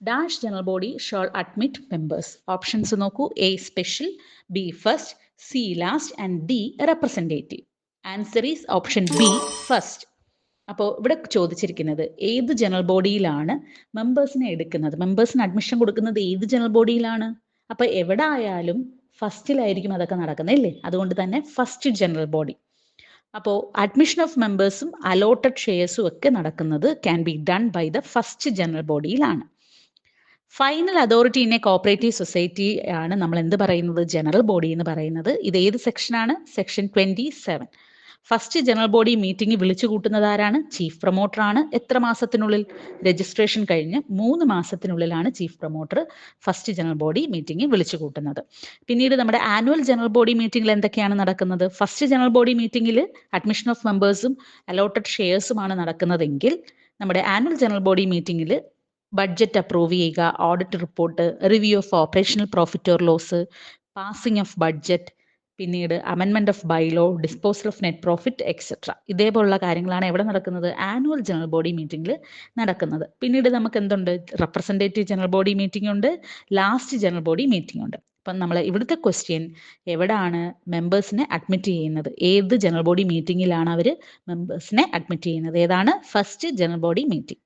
Dash general body shall admit members. Options നോക്കൂ. A special, B first, C last and D representative. Answer is option B first. അപ്പോൾ ഇവിടെ ചോദിച്ചിരിക്കുന്നത് ഏത് general ബോഡിയിലാണ് മെമ്പേഴ്സിനെ എടുക്കുന്നത്, മെമ്പേഴ്സിന് admission കൊടുക്കുന്നത് ഏത് ജനറൽ ബോഡിയിലാണ്? അപ്പോൾ എവിടെ ആയാലും ഫസ്റ്റിലായിരിക്കും അതൊക്കെ നടക്കുന്നത് അല്ലേ? അതുകൊണ്ട് തന്നെ ഫസ്റ്റ് ജനറൽ ബോഡി. അപ്പോൾ അഡ്മിഷൻ ഓഫ് മെമ്പേഴ്സും അലോട്ടഡ് ഷെയർസും ഒക്കെ നടക്കുന്നത് can be done by the first general ബോഡിയിലാണ്. Final authority in a cooperative society ആണ് നമ്മൾ എന്ത് പറയുന്നത്? ജനറൽ ബോഡി എന്ന് പറയുന്നത്. ഇത് ഏത് സെക്ഷനാണ്? Section 27. First general body meeting വിളിച്ചു കൂട്ടുന്നത് ആരാണ്? ചീഫ് പ്രൊമോട്ടർ ആണ്. എത്ര മാസത്തിനുള്ളിൽ? രജിസ്ട്രേഷൻ കഴിഞ്ഞ് 3 മാസത്തിനുള്ളിലാണ് chief promoter first general body meeting വിളിച്ചു കൂട്ടുന്നത്. പിന്നീട് നമ്മുടെ ആനുവൽ ജനറൽ ബോഡി മീറ്റിംഗിൽ എന്തൊക്കെയാണ് നടക്കുന്നത്? ഫസ്റ്റ് ജനറൽ ബോഡി മീറ്റിംഗിൽ അഡ്മിഷൻ ഓഫ് മെമ്പേഴ്സും അലോട്ടഡ് ഷെയർസുമാണ് നടക്കുന്നതെങ്കിൽ നമ്മുടെ ആനുവൽ ജനറൽ ബോഡി മീറ്റിംഗിൽ ബഡ്ജറ്റ് അപ്രൂവ് ചെയ്യുക, audit report, review of operational profit or loss, passing of budget, പിന്നീട് അമെൻമെന്റ് of bylaw, disposal of net profit etcetera. ഇതേപോലുള്ള കാര്യങ്ങളാണ് എവിടെ നടക്കുന്നത്? ആനുവൽ ജനറൽ ബോഡി മീറ്റിംഗിൽ നടക്കുന്നത്. പിന്നീട് നമുക്ക് എന്തുണ്ട്? റെപ്രസെൻറ്റേറ്റീവ് ജനറൽ ബോഡി മീറ്റിംഗ് ഉണ്ട്, ലാസ്റ്റ് ജനറൽ ബോഡി മീറ്റിംഗ് ഉണ്ട്. അപ്പം നമ്മൾ ഇവിടുത്തെ ക്വസ്റ്റ്യൻ എവിടാണ് മെമ്പേഴ്സിനെ അഡ്മിറ്റ് ചെയ്യുന്നത്? ഏത് ജനറൽ ബോഡി മീറ്റിംഗിലാണ് അവർ മെമ്പേഴ്സിനെ അഡ്മിറ്റ് ചെയ്യുന്നത്? ഏതാണ്? First general body meeting.